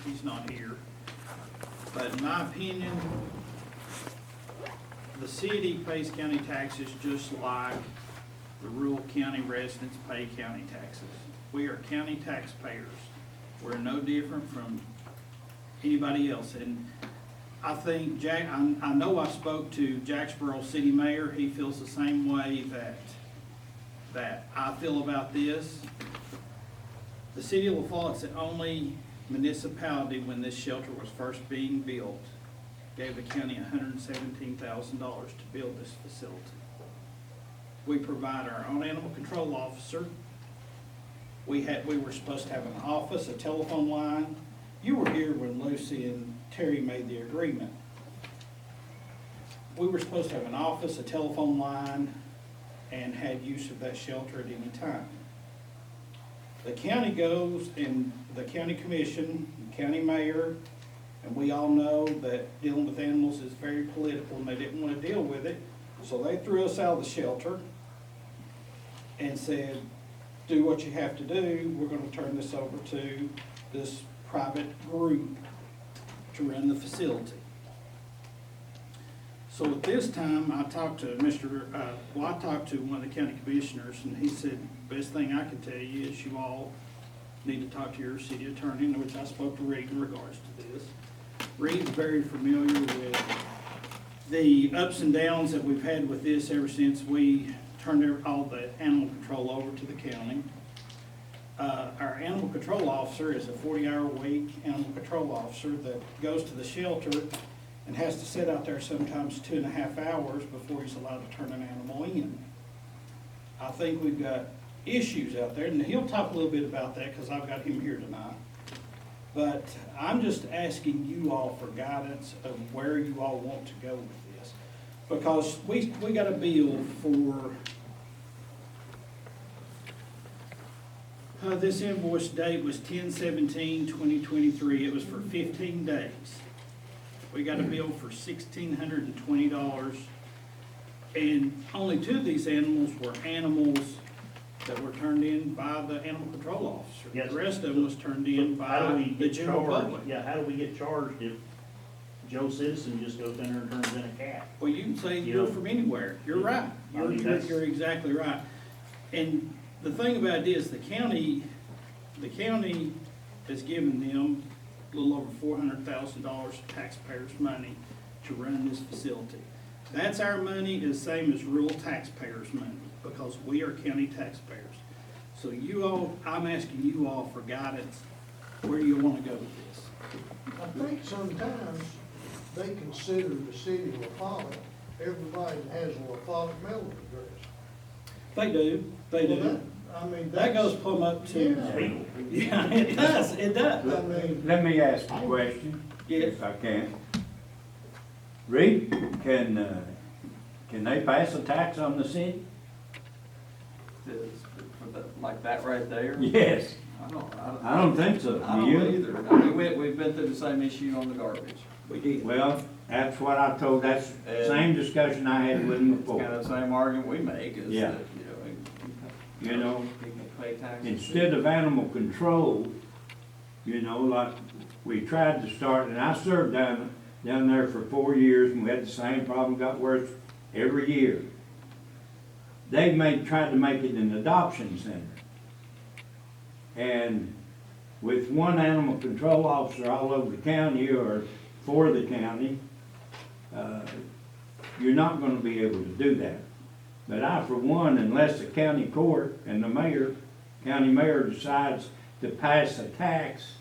he's not here. But in my opinion, the city pays county taxes just like the rural county residents pay county taxes. We are county taxpayers. We're no different from anybody else. And I think I know I spoke to Jacksboro City Mayor. He feels the same way that I feel about this. The city of La Follette's the only municipality when this shelter was first being built, gave the county $117,000 to build this facility. We provide our own animal control officer. We were supposed to have an office, a telephone line. You were here when Lucy and Terry made the agreement. We were supposed to have an office, a telephone line, and had use of that shelter at any time. The county goes, and the county commission, the county mayor, and we all know that dealing with animals is very political, and they didn't want to deal with it. So they threw us out of the shelter and said, do what you have to do. We're going to turn this over to this private group to run the facility. So at this time, I talked to I talked to one of the county commissioners, and he said, best thing I can tell you is you all need to talk to your city attorney, in which I spoke to Reed in regards to this. Reed's very familiar with the ups and downs that we've had with this ever since we turned all the animal control over to the county. Our animal control officer is a 40-hour-a-week animal control officer that goes to the shelter and has to sit out there sometimes 2.5 hours before he's allowed to turn an animal in. I think we've got issues out there, and he'll talk a little bit about that because I've got him here tonight. But I'm just asking you all for guidance of where you all want to go with this. Because we got a bill for, this invoice date was 10/17/2023. It was for 15 days. We got a bill for $1,620, and only 2 of these animals were animals that were turned in by the animal control officer. Yes. The rest of them was turned in How do we by the get general charged? public. Yeah, how do we get charged if Joe Citizen just goes down there and turns in a cat? Well, you can say You you're know, from anywhere. You're right. I mean, that's- You're exactly right. And the thing about it is the county has given them a little over $400,000 of taxpayers' money to run this facility. That's our money, is the same as rural taxpayers' money, because we are county taxpayers. So you all, I'm asking you all for guidance. Where do you want to go with this? I think sometimes they consider the city of La Follette, everybody that has a La Follette mailing address. They do, they Well, do. that- I mean, That that's, goes plumb up to, Yeah. yeah, it does, it does. I mean, Let me ask a question, Yes. if I can. Reed, can they pass a tax on the city? Like that right there? Yes. I don't think so. I Do don't you? either. I mean, we've been through the same issue on the garbage. We did. Well, that's what I told, that's the same discussion I had with him It's kind before. of the same argument we make is Yeah. that, You know, people pay taxes. instead of animal control, you know, like we tried to start, and I served down there for 4 years, and we had the same problem, got worse every year. They tried to make it an adoption center. And with one animal control officer all over the county or for the county, you're not gonna be able to do that. But I, for one, unless the county court and the county mayor decides to pass a tax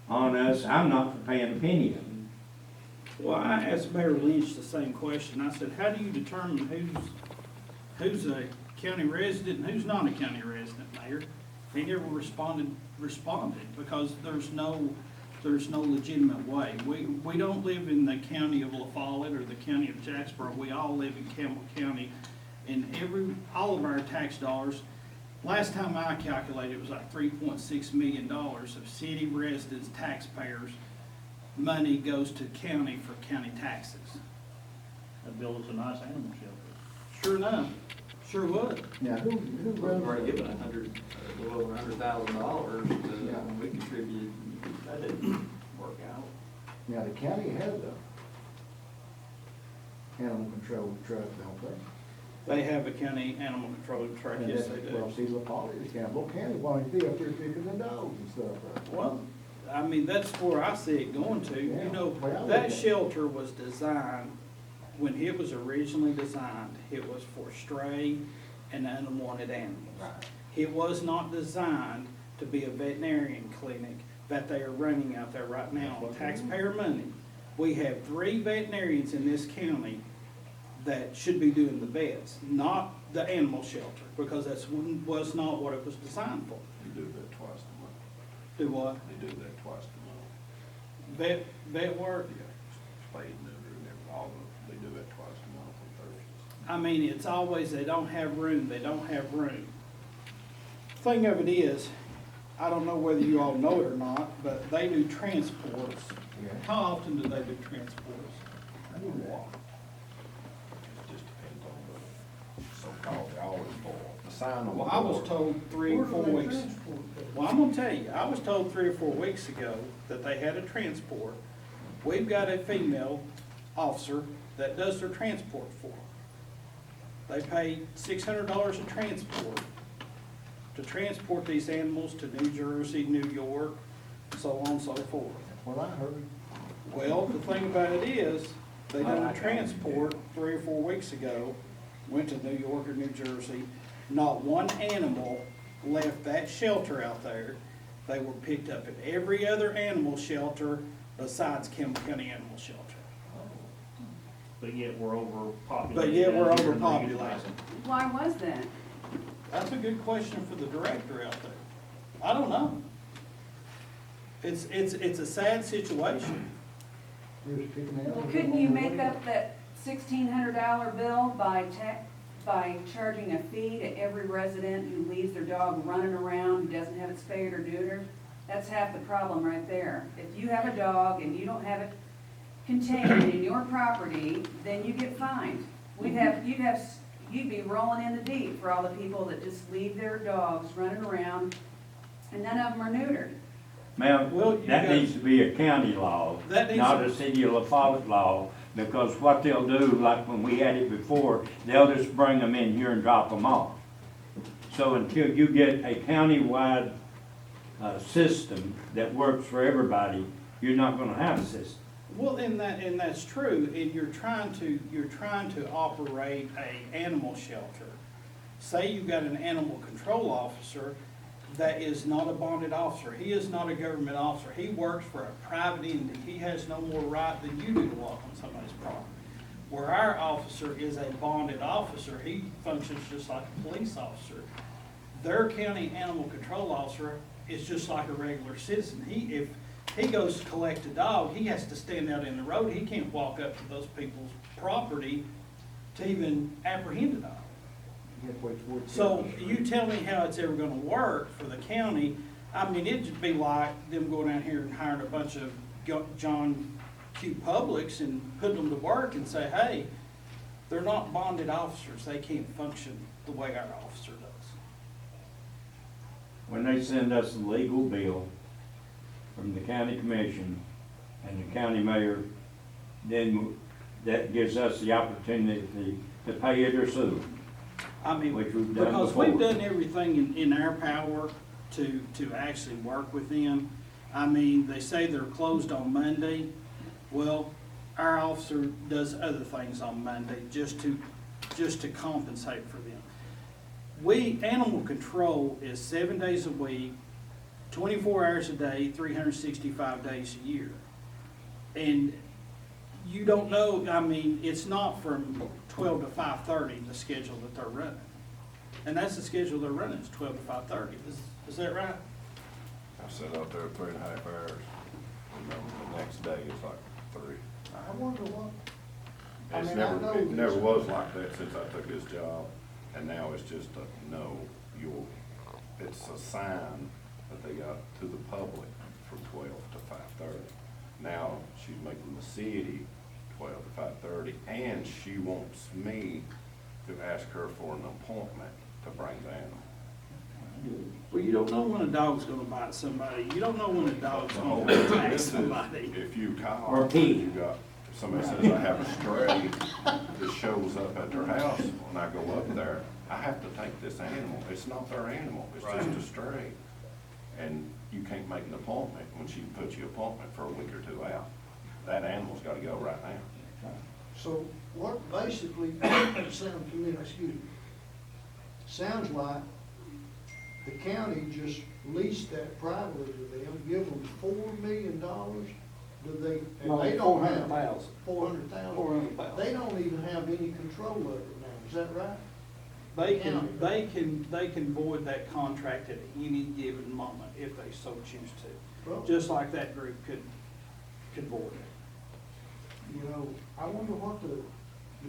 on us, I'm not for paying a penny of it. Well, I asked Mayor Lynch the same question. I said, how do you determine who's a county resident and who's not a county resident, Mayor? He never responded, because there's no legitimate way. We don't live in the county of La Follette or the county of Jacksboro. We all live in Campbell County, and all of our tax dollars, last time I calculated, it was like $3.6 million of city residents, taxpayers' money goes to county for county taxes. That build us a nice animal shelter. Sure enough, sure would. now, who We've runs? already given a little over $100,000 to, we contributed. I did. Now, the county has a animal control truck, don't they? They have a county animal control truck, And yes, that- they Well, do. see, La Polly, the Campbell County, why don't you up there picking the dogs and stuff up? Well, I mean, that's where I see it going to, Yeah, you know, well, I look that at it. shelter was designed, when it was originally designed, it was for stray and unwanted animals. It was not designed to be a veterinarian clinic that they are running out there right now on taxpayer money. We have 3 veterinarians in this county that should be doing the vets, not the animal shelter, because was not what it was designed for. They do that twice a month. Do what? They do that twice a month. Vet work? Yeah, spade and neuter and everything, all of them. They do that twice a month on Thursdays. I mean, it's always, they don't have room, they don't have room. Thing of it is, I don't know whether you all know it or not, but they do transports. Yeah. How often do they do transports? I do that. It just depends on the so-called hours for the sign on the Well, I was door. told 3 or 4 Where do they weeks. transport that? Well, I'm gonna tell you, I was told 3 or 4 weeks ago that they had a transport. We've got a female officer that does their transport for them. They pay $600 a transport to transport these animals to New Jersey, New York, so on and so forth. That's what I heard. Well, the thing about it is, they done a transport 3 or 4 weeks ago, went to New York or New Jersey. Not one animal left that shelter out there. They were picked up at every other animal shelter besides Campbell County Animal Shelter. But yet we're overpopulated. But yet we're down here in the overpopulated. Why was that? That's a good question for the director out there. I don't know. It's a sad situation. You're just picking the Well, animals couldn't up you on the make way. up that $1,600 bill by charging a fee to every resident who leaves their dog running around, who doesn't have it spayed or neutered? That's half the problem right there. If you have a dog and you don't have it contained in your property, then you get fined. You'd be rolling in the deep for all the people that just leave their dogs running around, and none of them are neutered. Ma'am, Well, you that guys- needs to be a county law, That needs not to- a city of La Follette law, because what they'll do, like when we had it before, they'll just bring them in here and drop them off. So until you get a countywide, system that works for everybody, you're not gonna have a system. Well, and that's true, and you're trying to operate a animal shelter. Say you've got an animal control officer that is not a bonded officer, he is not a government officer, he works for a private entity, he has no more right than you do to walk on somebody's property. Where our officer is a bonded officer, he functions just like a police officer. Their county animal control officer is just like a regular citizen. If he goes to collect a dog, he has to stand out in the road. He can't walk up to those people's property to even apprehend a dog. You have to wait for it to So go. you tell me how it's ever gonna work for the county. I mean, it'd be like them going out here and hiring a bunch of John Q. Publics and putting them to work and say, hey, they're not bonded officers. They can't function the way our officer does. When they send us a legal bill from the county commission and the county mayor, then that gives us the opportunity to pay it or sue them. I mean, Which we've done because we've before. done everything in our power to actually work with them. I mean, they say they're closed on Monday. Well, our officer does other things on Monday just to compensate for them. Animal control is 7 days a week, 24 hours a day, 365 days a year. And you don't know, I mean, it's not from 12 to 5:30, the schedule that they're running. And that's the schedule they're running, is 12 to 5:30. Is that right? I sat out there 3.5 hours, and then the next day it's like 3. I wonder what, I It's mean, I know never, it never this- was like that since I took this job, and now it's just it's a sign that they got to the public from 12 to 5:30. Now, she's making the city 12 to 5:30, and she wants me to ask her for an appointment to bring the animal. Well, you don't know when a dog's gonna bite somebody. You don't know when a dog's The gonna whole attack this is, somebody. if you call, Or pee. you got, somebody says I have a stray that shows up at their house, when I go up there, I have to take this animal. It's not their animal, it's just a stray. And you can't make an appointment when she puts you an appointment for a week or two out. That animal's gotta go right now. So what basically, it sounds to me, excuse me, sounds like the county just leased that privately to them, give them $4 million, do they, and they don't have. 400,000. 400,000. 400,000. They don't even have any control of it now, is that right? They can void that contract at any given moment if they so choose to. Well, Just like that group could void it. you know, I wonder what the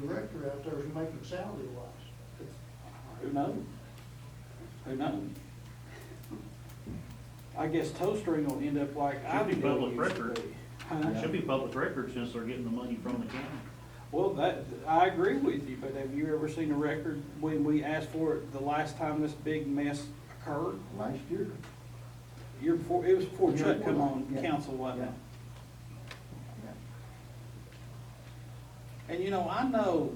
director out there is making salary wise. Who knows? Who knows? I guess Toe String will end up like Should be Ivy public used to record. be. Huh? It should be public record since they're getting the money from the county. Well, I agree with you, but have you ever seen a record when we asked for it the last time this big mess occurred? Last year. Year before, it was before Year Chuck come before, on yeah. council, wasn't it? Yeah. And you know, I know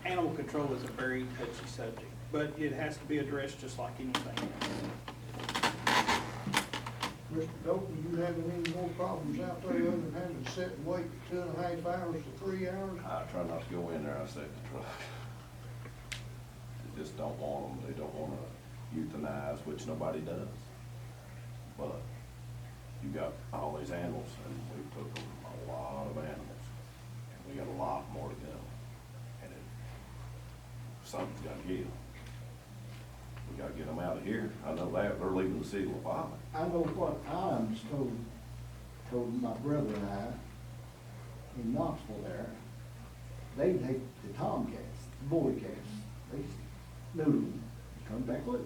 animal control is a very touchy subject, but it has to be addressed just like anything else. Mr. Dalton, you having any more problems out there other than having to sit and wait 2.5 hours to 3 hours? I try not to go in there, I stay at the truck. They just don't want them, they don't wanna euthanize, which nobody does. But you got all these animals, and we took them a lot of animals, and we got a lot more to go. And something's gotta give. We gotta get them out of here. I know that, they're leaving the city of LaFollette. I know what Iams told my brother and I in Knoxville there, they take the tomcats, the boy cats, they neuter them, come back loose.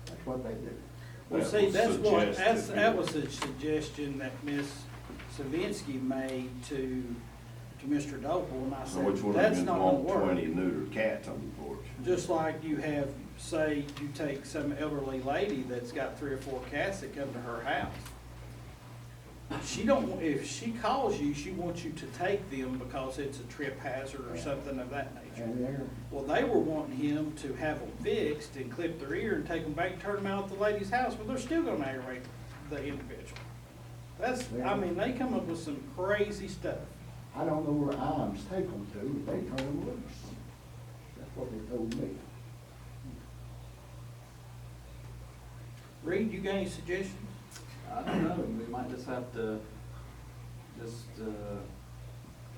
That's what they do. Well, That see, was suggested that here. was a suggestion that Ms. Savinsky made to Mr. Dople, and I So which said, one of that's you not gonna want work. 20 neutered cats on your porch? Just like you have, say, you take some elderly lady that's got 3 or 4 cats that come to her house. She don't, if she calls you, she wants you to take them because it's a trip hazard or something of that nature. And they're, Well, they were wanting him to have them fixed and clip their ear and take them back and turn them out at the lady's house, but they're still gonna aggravate the individual. That's, I mean, they come up with some crazy stuff. I don't know where Iams take them to, but they turn them loose. That's what they told me. Reed, you got any suggestions? I don't know, we might just have to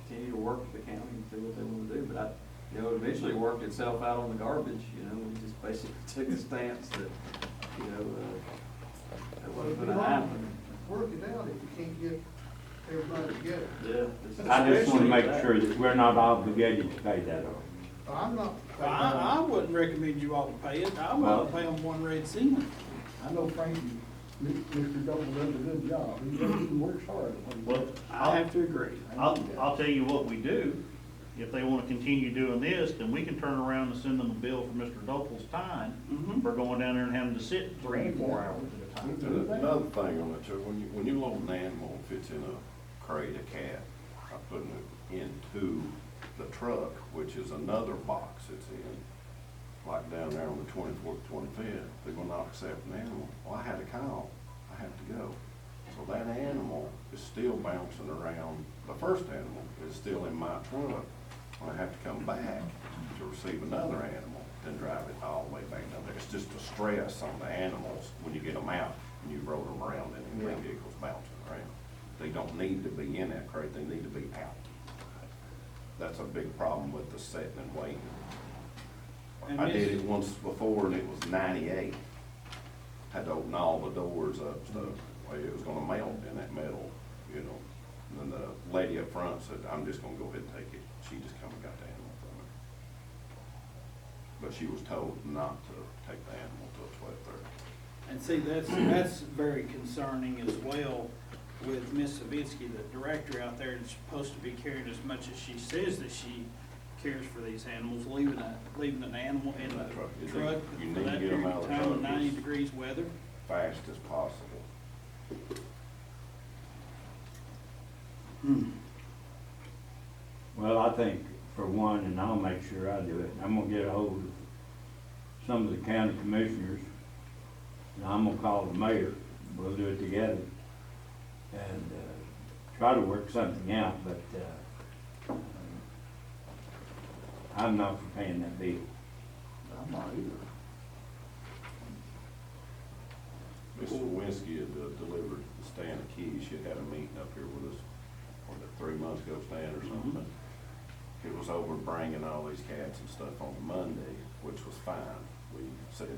continue to work with the county and see what they wanna do, but it eventually worked itself out on the garbage, we just basically took a stance that, that wasn't gonna happen. Work it out if you can't get everybody together. Yeah. I just wanna make sure that we're not obligated to pay that off. I'm not. I wouldn't recommend you all to pay it. I Well- wouldn't pay them one red cent. I know Frankie, Mr. Doble does a good job. He works hard. Well, I have to agree. I'll tell you what we do. If they wanna continue doing this, then we can turn around and send them a bill for Mr. Dopel's time Mhm. for going down there and having to sit 3, 4 hours at a time. And another thing on that, too, when you load an animal, if it's in a crate, a cat, I'm putting it into the truck, which is another box it's in, like down there on the 24th, 25th, they're gonna not accept an animal. Well, I had a call, I have to go. So that animal is still bouncing around, the first animal is still in my truck. I have to come back to receive another animal, then drive it all the way back down there. It's just a stress on the animals when you get them out and you roll them around in the vehicles bouncing around. They don't need to be in that crate, they need to be out. That's a big problem with the sitting and waiting. And I did Miss- it once before and it was 98. Had to open all the doors up, stuff, well, it was gonna melt in that metal, And then the lady up front said, I'm just gonna go ahead and take it. She just come and got the animal from me. But she was told not to take the animal till 12:30. And see, that's very concerning as well with Miss Savinsky, the director out there is supposed to be carrying as much as she says that she cares for these animals, leaving an animal in That's right. the truck You need for to that get 'em period out of of the time truck in 90 as- degrees weather. Fast as possible. Well, I think for one, and I'll make sure I do it, I'm gonna get a hold of some of the county commissioners, and I'm gonna call the mayor, we'll do it together, and, try to work something out, but, I'm not for paying that bill. I'm not either. Mr. Lewinsky had delivered Stan a key. She had a meeting up here with us, was it 3 months ago, Stan, or something? It was over bringing all these cats and stuff on Monday, which was fine. We said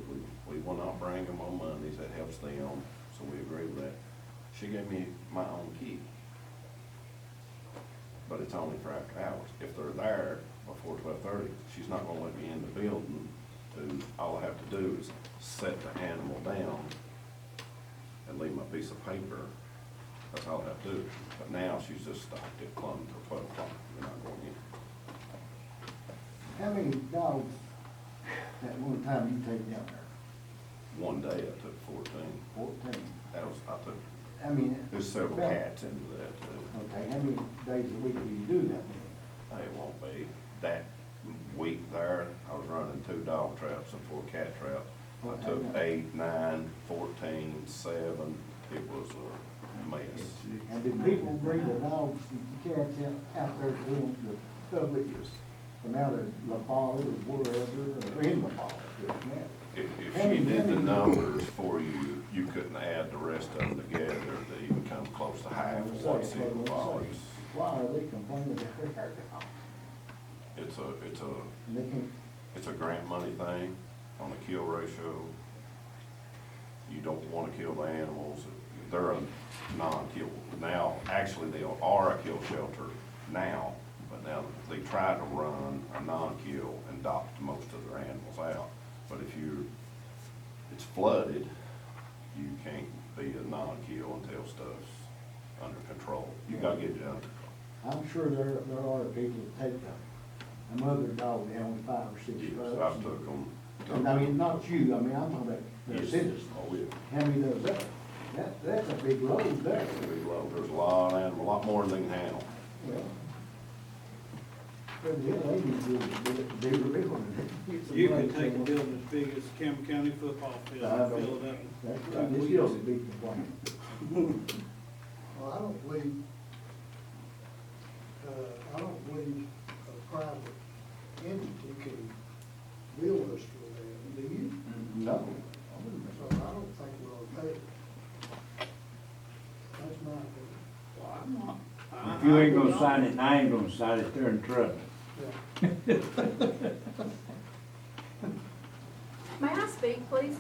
we will not bring them on Mondays, that helps them, so we agreed with that. She gave me my own key. But it's only for after hours. If they're there before 12:30, she's not gonna let me in the building all I have to do is set the animal down and leave my piece of paper. That's all I have to do. But now she's just stopped at Plum till 12 o'clock. You're not going in. How many dogs at one time you take down there? One day I took 14. 14. I took, I mean. there's several about- cats into that too. Okay, how many days a week do you do that many? It won't be. That week there, I was running 2 dog traps and 4 cat traps. I took 8, 9, 14, 7. It was a mess. And do people bring the dogs and the cats out there to the public from out of La Paz or wherever, or in La Paz, it doesn't matter. If she did the numbers for you, you couldn't add the rest of them together to even come close to half of what's in the box. Why are they complaining about their dog? It's And they can't, a grant money thing on the kill ratio. You don't wanna kill the animals, they're a non-kill. Now, actually, they are a kill shelter now, but now they try to run a non-kill and adopt most of their animals out. But if it's flooded, you can't be a non-kill until stuff's under control. You gotta get it under control. I'm sure there are people that take a mother dog down with 5 or 6 Yes, pups. I've took them. And I mean, not you, I mean, I'm talking about the Yes. citizens. Oh, yeah. How many does that? That's a big load there. It's a big load. There's a lot of animals, a lot more than they can handle. Well, but the other ladies do a bigger bill. You could take a building as big as Campbell County football field I and know. fill it up. That's in right, 2 it's weeks. still a big complaint. Well, I don't believe a private entity can bill us for that, do you? No. So I don't think we'll pay it. That's my opinion. Well, I'm not. If you ain't gonna sign it, I ain't gonna sign it, they're in trouble. Yeah. May I speak, please?